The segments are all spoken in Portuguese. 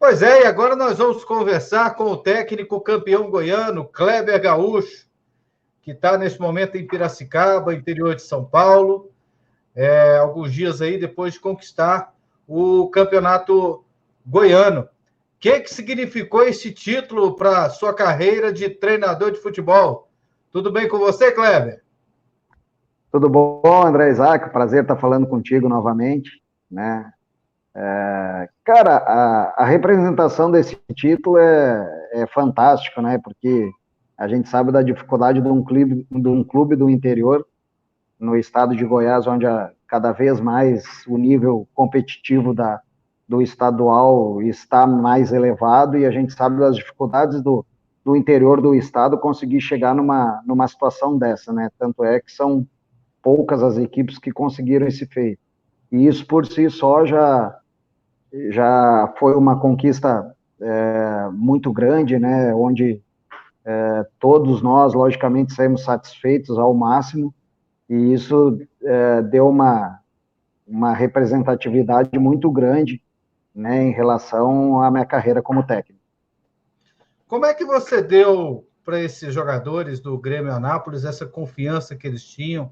Pois é, e agora nós vamos conversar com o técnico campeão goiano, Kleber Gaúcho, que está nesse momento em Piracicaba, interior de São Paulo, alguns dias aí depois de conquistar o campeonato goiano. O que significou esse título para a sua carreira de treinador de futebol? Tudo bem com você, Kleber? Tudo bom, André Isaac? Prazer estar falando contigo novamente, né? Cara, a representação desse título é fantástico, né? Porque a gente sabe da dificuldade de um clube do interior no estado de Goiás, onde cada vez mais o nível competitivo do estadual está mais elevado, e a gente sabe das dificuldades do interior do estado conseguir chegar numa situação dessa, né? Tanto é que são poucas as equipes que conseguiram esse feito. E isso por si só já foi uma conquista muito grande, né? Onde todos nós, logicamente, saímos satisfeitos ao máximo, e isso deu uma representatividade muito grande, né, em relação à minha carreira como técnico. Como é que você deu para esses jogadores do Grêmio Anápolis essa confiança que eles tinham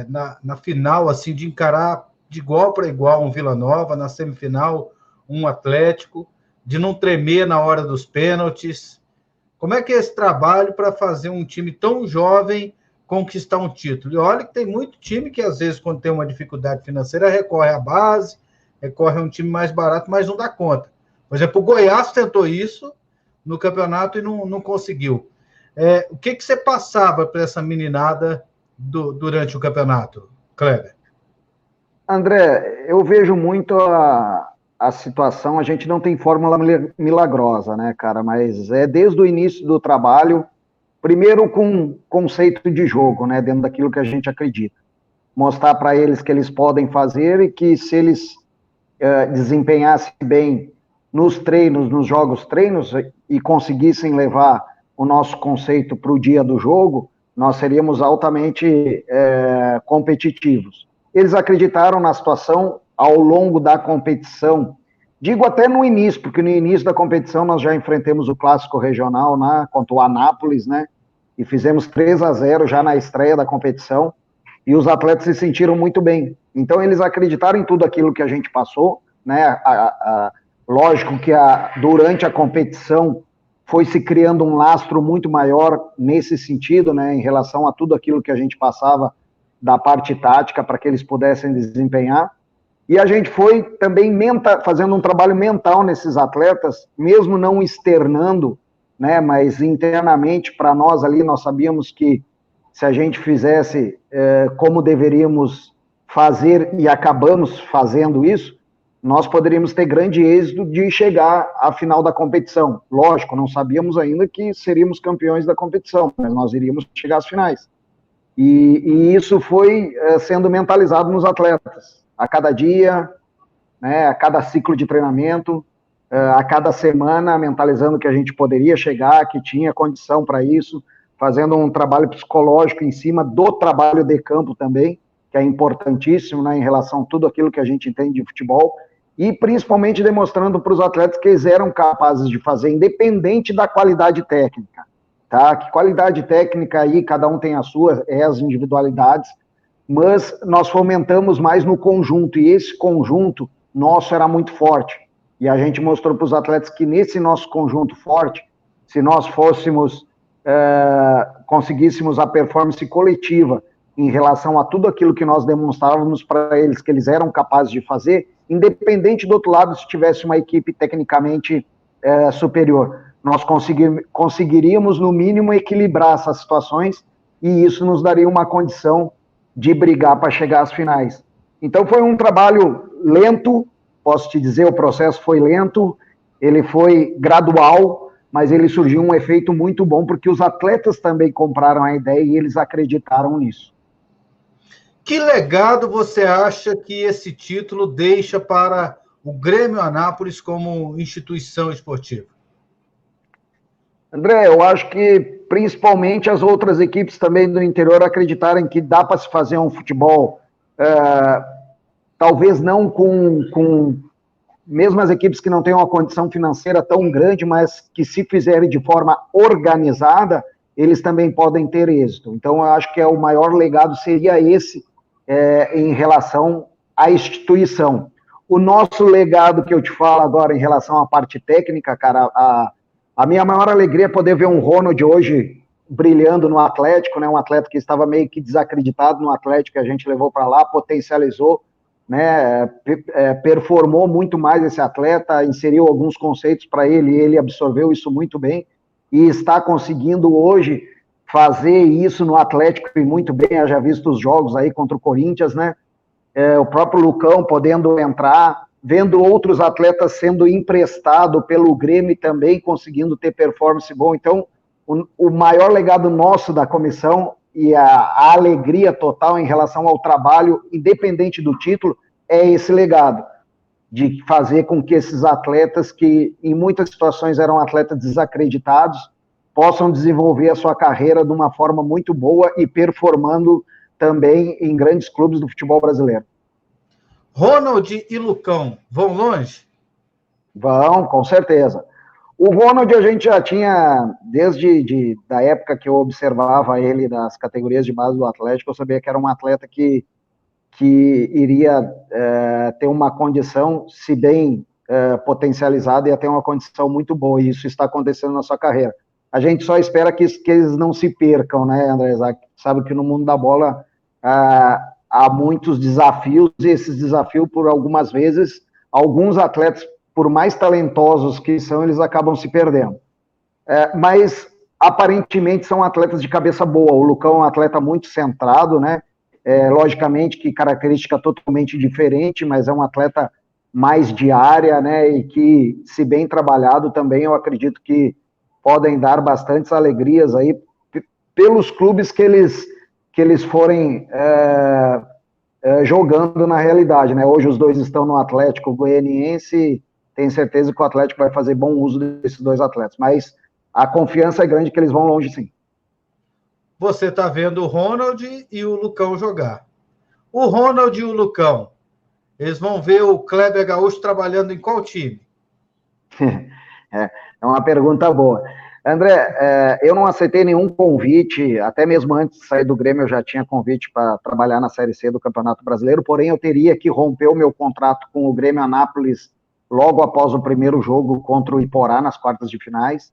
na final, assim, de encarar de igual para igual um Vila Nova, na semifinal um Atlético, de não tremer na hora dos pênaltis? Como é que é esse trabalho para fazer um time tão jovem conquistar um título? E olha que tem muito time que, às vezes, quando tem uma dificuldade financeira, recorre à base, recorre a um time mais barato, mas não dá conta. Por exemplo, o Goiás tentou isso no campeonato e não conseguiu. O que você passava para essa meninada durante o campeonato, Kleber? André, eu vejo muito a situação, a gente não tem fórmula milagrosa, né, cara, mas desde o início do trabalho, primeiro com conceito de jogo, né, dentro daquilo que a gente acredita. Mostrar para eles que eles podem fazer e que se eles desempenhassem bem nos treinos, nos jogos treinos, e conseguissem levar o nosso conceito para o dia do jogo, nós seríamos altamente competitivos. Eles acreditaram na situação ao longo da competição, digo até no início, porque no início da competição nós já enfrentamos o clássico regional contra o Anápolis, né, e fizemos 3-0 já na estreia da competição, e os atletas se sentiram muito bem. Então eles acreditaram em tudo aquilo que a gente passou, né, lógico que durante a competição foi se criando um lastro muito maior nesse sentido, né, em relação a tudo aquilo que a gente passava da parte tática para que eles pudessem desempenhar. E a gente foi também fazendo um trabalho mental nesses atletas, mesmo não externando, né, mas internamente para nós ali, nós sabíamos que se a gente fizesse como deveríamos fazer, e acabamos fazendo isso, nós poderíamos ter grande êxito de chegar à final da competição. Lógico, não sabíamos ainda que seríamos campeões da competição, mas nós iríamos chegar às finais. E isso foi sendo mentalizado nos atletas, a cada dia, né, a cada ciclo de treinamento, a cada semana, mentalizando que a gente poderia chegar, que tinha condição para isso, fazendo um trabalho psicológico em cima do trabalho de campo também, que é importantíssimo, né, em relação a tudo aquilo que a gente entende de futebol, e principalmente demonstrando para os atletas que eles eram capazes de fazer, independente da qualidade técnica. Tá? Que qualidade técnica aí, cada um tem a sua, as individualidades, mas nós fomentamos mais no conjunto, e esse conjunto nosso era muito forte. E a gente mostrou para os atletas que nesse nosso conjunto forte, se nós conseguíssemos a performance coletiva em relação a tudo aquilo que nós demonstrávamos para eles que eles eram capazes de fazer, independente do outro lado se tivesse uma equipe tecnicamente superior. Nós conseguiríamos, no mínimo, equilibrar essas situações, e isso nos daria uma condição de brigar para chegar às finais. Então foi um trabalho lento, posso te dizer, o processo foi lento, ele foi gradual, mas ele surgiu um efeito muito bom, porque os atletas também compraram a ideia e eles acreditaram nisso. Que legado você acha que esse título deixa para o Grêmio Anápolis como instituição esportiva? André, eu acho que principalmente as outras equipes também do interior acreditarem que dá para se fazer um futebol, talvez não com mesmo as equipes que não têm uma condição financeira tão grande, mas que se fizerem de forma organizada, eles também podem ter êxito. Então, eu acho que o maior legado seria esse em relação à instituição. O nosso legado que eu te falo agora em relação à parte técnica, cara, a minha maior alegria é poder ver um Ronald hoje brilhando no Atlético, né? Um atleta que estava meio que desacreditado no Atlético, que a gente levou para lá, potencializou, né? Performou muito mais esse atleta, inseriu alguns conceitos para ele, e ele absorveu isso muito bem, e está conseguindo hoje fazer isso no Atlético e muito bem. Eu já visto os jogos aí contra o Corinthians, né? O próprio Lucão podendo entrar, vendo outros atletas sendo emprestado pelo Grêmio também conseguindo ter performance bom. Então, o maior legado nosso da comissão e a alegria total em relação ao trabalho, independente do título, é esse legado de fazer com que esses atletas, que em muitas situações eram atletas desacreditados, possam desenvolver a sua carreira de uma forma muito boa e performando também em grandes clubes do futebol brasileiro. Ronald e Lucão vão longe? Vão, com certeza. O Ronald a gente já tinha, desde da época que eu observava ele nas categorias de base do Atlético, eu sabia que era um atleta que iria ter uma condição, se bem potencializada, ia ter uma condição muito boa, e isso está acontecendo na sua carreira. A gente só espera que eles não se percam, né, André? Sabe que no mundo da bola há muitos desafios, e esses desafios, por algumas vezes, alguns atletas, por mais talentosos que são, eles acabam se perdendo. Mas, aparentemente, são atletas de cabeça boa. O Lucão é um atleta muito centrado, né? Logicamente que característica totalmente diferente, mas é um atleta mais de área, né? E que, se bem trabalhado também, eu acredito que podem dar bastantes alegrias aí pelos clubes que eles forem jogando na realidade, né? Hoje os dois estão no Atlético Goianiense, tenho certeza que o Atlético vai fazer bom uso desses dois atletas, mas a confiança é grande que eles vão longe, sim. Você está vendo o Ronald e o Lucão jogar. O Ronald e o Lucão, eles vão ver o Kleber Gaúcho trabalhando em qual time? É uma pergunta boa. André, eu não aceitei nenhum convite, até mesmo antes de sair do Grêmio eu já tinha convite para trabalhar na Série C do Campeonato Brasileiro, porém eu teria que romper o meu contrato com o Grêmio Anápolis logo após o primeiro jogo contra o Iporá nas quartas de finais.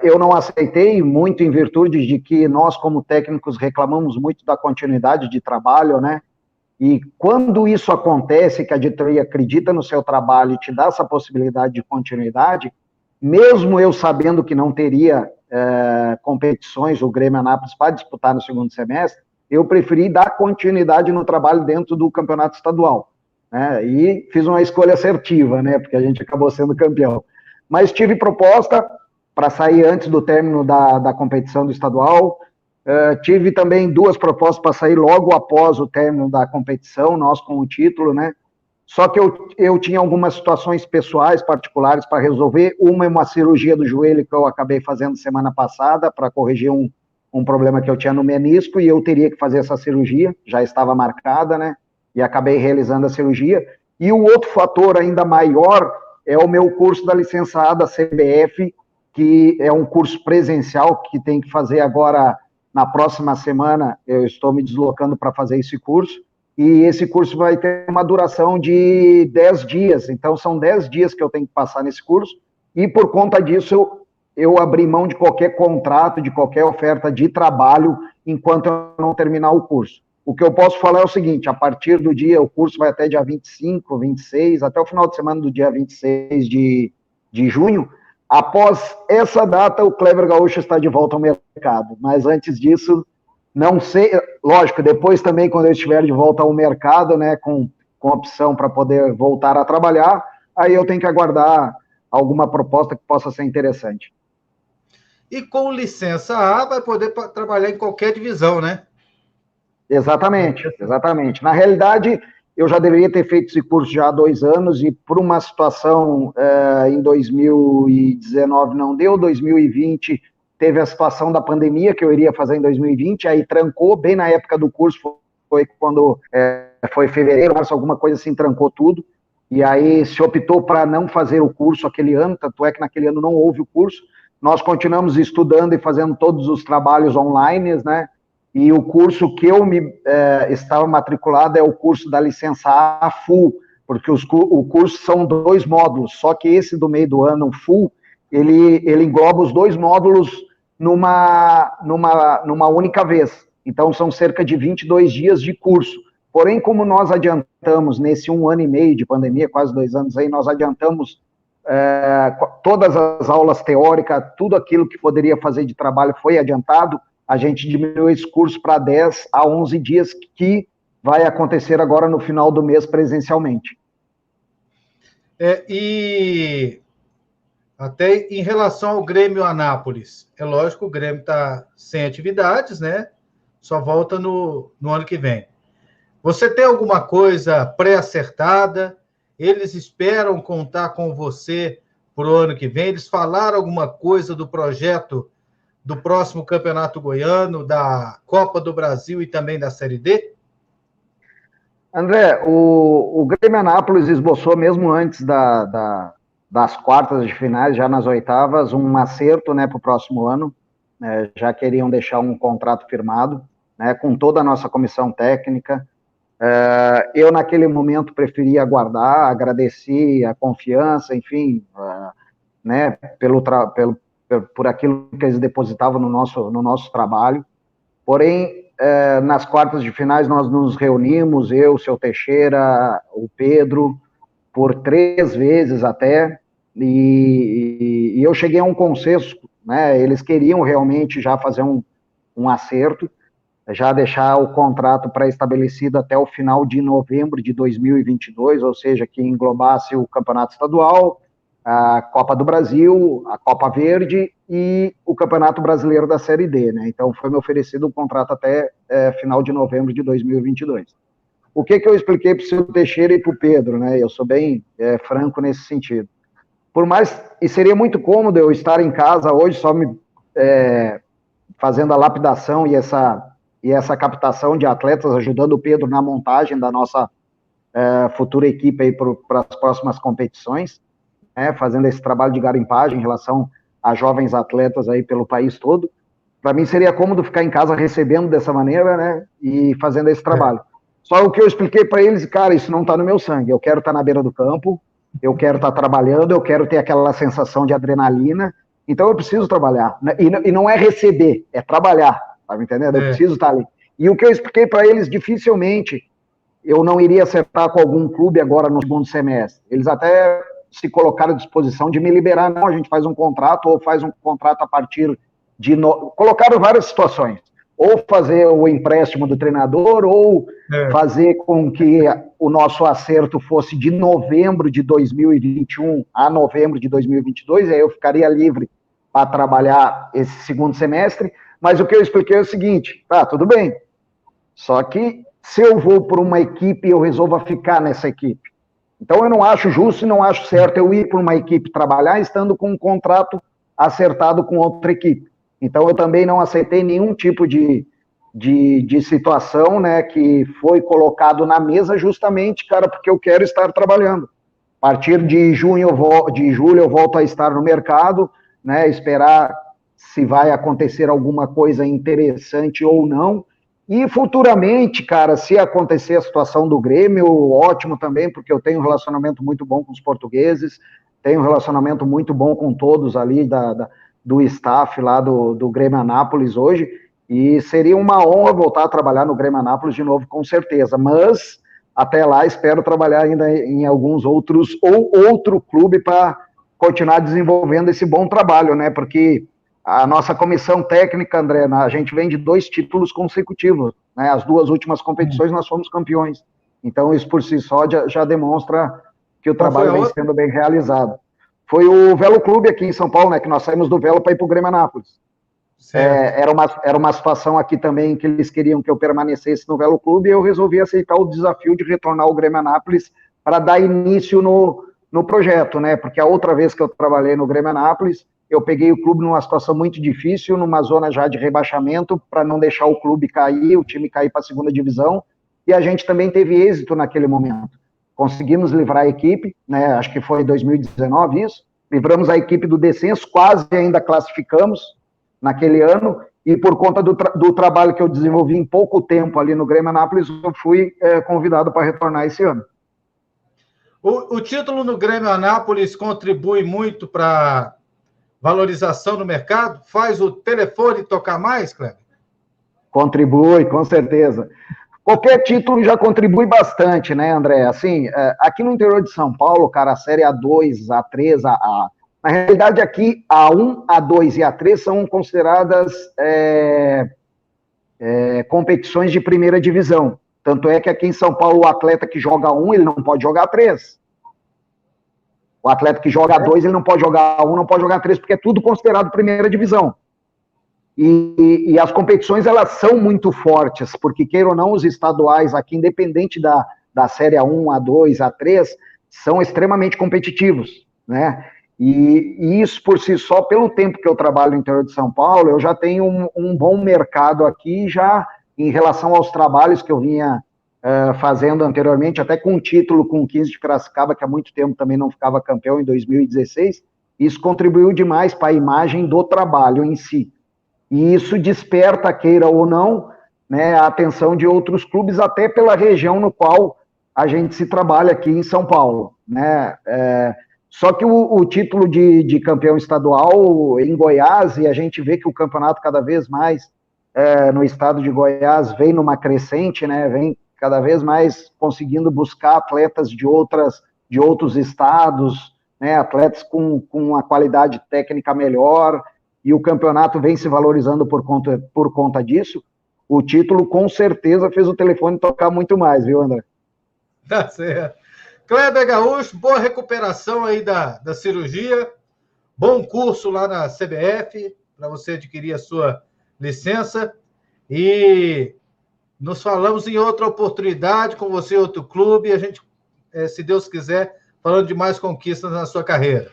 Eu não aceitei, muito em virtude de que nós, como técnicos, reclamamos muito da continuidade de trabalho, né? E quando isso acontece, que a diretoria acredita no seu trabalho e te dá essa possibilidade de continuidade, mesmo eu sabendo que não teria competições, o Grêmio Anápolis, para disputar no segundo semestre, eu preferi dar continuidade no trabalho dentro do campeonato estadual, né? E fiz uma escolha assertiva, né? Porque a gente acabou sendo campeão. Mas tive proposta para sair antes do término da competição do estadual. Tive também 2 propostas para sair logo após o término da competição, nós com o título, né? Só que eu tinha algumas situações pessoais, particulares para resolver. Uma cirurgia do joelho que eu acabei fazendo semana passada para corrigir um problema que eu tinha no menisco, e eu teria que fazer essa cirurgia, já estava marcada, né? E acabei realizando a cirurgia. E o outro fator ainda maior é o meu curso da licença A da CBF, que é um curso presencial que tem que fazer agora, na próxima semana, eu estou me deslocando para fazer esse curso, e esse curso vai ter uma duração de 10 dias, então são 10 dias que eu tenho que passar nesse curso, e por conta disso eu abri mão de qualquer contrato, de qualquer oferta de trabalho, enquanto eu não terminar o curso. O que eu posso falar é o seguinte: a partir do dia, o curso vai até dia 25, 26, até o final de semana do dia 26 de junho. Após essa data, o Kleber Gaúcho está de volta ao mercado, mas antes disso, não sei, lógico, depois também, quando eu estiver de volta ao mercado, né, com opção para poder voltar a trabalhar, aí eu tenho que aguardar alguma proposta que possa ser interessante. E com licença A, vai poder trabalhar em qualquer divisão, né? Exatamente, exatamente. Na realidade, eu já deveria ter feito esse curso já há 2 anos, e por uma situação em 2019 não deu, 2020 teve a situação da pandemia, que eu iria fazer em 2020, aí trancou, bem na época do curso, foi quando foi fevereiro, março, alguma coisa assim, trancou tudo, e aí se optou para não fazer o curso aquele ano, tanto é que naquele ano não houve o curso. Nós continuamos estudando e fazendo todos os trabalhos online, né? E o curso que eu estava matriculado é o curso da licença A Full, porque o curso são 2 módulos, só que esse do meio do ano, o Full, ele engloba os 2 módulos numa única vez. Então, são cerca de 22 dias de curso. Porém, como nós adiantamos nesse 1 ano e meio de pandemia, quase 2 anos aí, nós adiantamos todas as aulas teóricas, tudo aquilo que poderia fazer de trabalho foi adiantado, a gente diminuiu esse curso para 10 a 11 dias, que vai acontecer agora no final do mês presencialmente. E até em relação ao Grêmio Anápolis, é lógico que o Grêmio está sem atividades, né? Só volta no ano que vem. Você tem alguma coisa pré-acertada? Eles esperam contar com você para o ano que vem? Eles falaram alguma coisa do projeto do próximo Campeonato Goiano, da Copa do Brasil e também da Série D? André, o Grêmio Anápolis esboçou, mesmo antes das quartas de finais, já nas oitavas, um acerto, né, para o próximo ano. Já queriam deixar um contrato firmado, né, com toda a nossa comissão técnica. Eu, naquele momento, preferi aguardar, agradeci a confiança, enfim, né, por aquilo que eles depositavam no nosso trabalho. Porém, nas quartas de finais, nós nos reunimos, eu, o seu Teixeira, o Pedro, por 3 vezes até, e eu cheguei a um consenso, né, eles queriam realmente já fazer um acerto, já deixar o contrato pré-estabelecido até o final de novembro de 2022, ou seja, que englobasse o Campeonato Estadual, a Copa do Brasil, a Copa Verde e o Campeonato Brasileiro da Série D, né? Então, foi me oferecido um contrato até final de novembro de 2022. O que eu expliquei para o seu Teixeira e para o Pedro, né? Eu sou bem franco nesse sentido. Por mais, e seria muito cômodo eu estar em casa hoje só fazendo a lapidação e essa captação de atletas, ajudando o Pedro na montagem da nossa futura equipe aí para as próximas competições, né, fazendo esse trabalho de garimpagem em relação a jovens atletas aí pelo país todo. Para mim seria cômodo ficar em casa recebendo dessa maneira, né, e fazendo esse trabalho. Só o que eu expliquei para eles, cara, isso não está no meu sangue. Eu quero estar na beira do campo, eu quero estar trabalhando, eu quero ter aquela sensação de adrenalina, então eu preciso trabalhar. E não é receber, é trabalhar, tá me entendendo? Eu preciso estar ali. E o que eu expliquei para eles, dificilmente eu não iria acertar com algum clube agora no segundo semestre. Eles até se colocaram à disposição de me liberar. Não, a gente faz um contrato, ou faz um contrato a partir de... Colocaram várias situações. Ou fazer o empréstimo do treinador, ou fazer com que o nosso acerto fosse de novembro de 2021 a novembro de 2022, e aí eu ficaria livre para trabalhar esse segundo semestre. Mas o que eu expliquei é o seguinte, tá, tudo bem, só que se eu vou por uma equipe, eu resolvo ficar nessa equipe. Então eu não acho justo e não acho certo eu ir por uma equipe trabalhar estando com um contrato acertado com outra equipe. Então eu também não aceitei nenhum tipo de situação, né, que foi colocado na mesa justamente, cara, porque eu quero estar trabalhando. A partir de julho eu volto a estar no mercado, né, esperar se vai acontecer alguma coisa interessante ou não. E futuramente, cara, se acontecer a situação do Grêmio, ótimo também, porque eu tenho um relacionamento muito bom com os portugueses, tenho um relacionamento muito bom com todos ali do staff lá do Grêmio Anápolis hoje, e seria uma honra voltar a trabalhar no Grêmio Anápolis de novo, com certeza. Mas, até lá, espero trabalhar ainda em alguns outros, ou outro clube para continuar desenvolvendo esse bom trabalho, né? Porque a nossa comissão técnica, André, a gente vem de 2 títulos consecutivos, né? As 2 últimas competições nós fomos campeões. Então, isso por si só já demonstra que o trabalho vem sendo bem realizado. Foi o Velo Clube aqui em São Paulo, né? Que nós saímos do Velo para ir para o Grêmio Anápolis. Era uma situação aqui também que eles queriam que eu permanecesse no Velo Clube, e eu resolvi aceitar o desafio de retornar ao Grêmio Anápolis para dar início no projeto, né? Porque a outra vez que eu trabalhei no Grêmio Anápolis, eu peguei o clube numa situação muito difícil, numa zona já de rebaixamento, para não deixar o clube cair, o time cair para a segunda divisão, e a gente também teve êxito naquele momento. conseguimos livrar a equipe, né? Acho que foi em 2019 isso, livramos a equipe do descenso, quase ainda classificamos naquele ano, e por conta do trabalho que eu desenvolvi em pouco tempo ali no Grêmio Anápolis, eu fui convidado para retornar esse ano. O título no Grêmio Anápolis contribui muito para valorização no mercado? Faz o telefone tocar mais, Kleber? Contribui, com certeza. Qualquer título já contribui bastante, né, André? Assim, aqui no interior de São Paulo, cara, a série A2, A3, AA. Na realidade, aqui, A1, A2 e A3 são consideradas competições de primeira divisão. Tanto é que aqui em São Paulo, o atleta que joga A1, ele não pode jogar A3. O atleta que joga A2, ele não pode jogar A1, não pode jogar A3, porque é tudo considerado primeira divisão. E as competições, elas são muito fortes, porque, queira ou não, os estaduais aqui, independente da série A1, A2, A3, são extremamente competitivos, né? E isso, por si só, pelo tempo que eu trabalho no interior de São Paulo, eu já tenho um bom mercado aqui, já em relação aos trabalhos que eu vinha fazendo anteriormente, até com o título com o 15 de Piracicaba, que há muito tempo também não ficava campeão, em 2016, isso contribuiu demais para a imagem do trabalho em si. E isso desperta, queira ou não, né, a atenção de outros clubes, até pela região no qual a gente se trabalha aqui em São Paulo, né? Só que o título de campeão estadual em Goiás, e a gente vê que o campeonato cada vez mais no estado de Goiás vem numa crescente, né? Vem cada vez mais conseguindo buscar atletas de outros estados, né? Atletas com uma qualidade técnica melhor, e o campeonato vem se valorizando por conta disso. O título, com certeza, fez o telefone tocar muito mais, viu, André? Tá certo. Kleber Gaúcho, boa recuperação aí da cirurgia, bom curso lá na CBF, para você adquirir a sua licença, e nos falamos em outra oportunidade com você, outro clube, e a gente, se Deus quiser, falando de mais conquistas na sua carreira.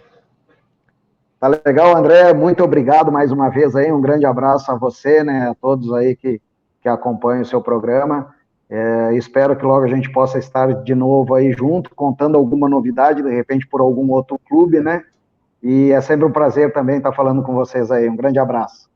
Tá legal, André, muito obrigado mais uma vez aí, um grande abraço a você, né, a todos aí que acompanham o seu programa. Espero que logo a gente possa estar de novo aí junto, contando alguma novidade, de repente por algum outro clube, né? E é sempre um prazer também estar falando com vocês aí. Um grande abraço.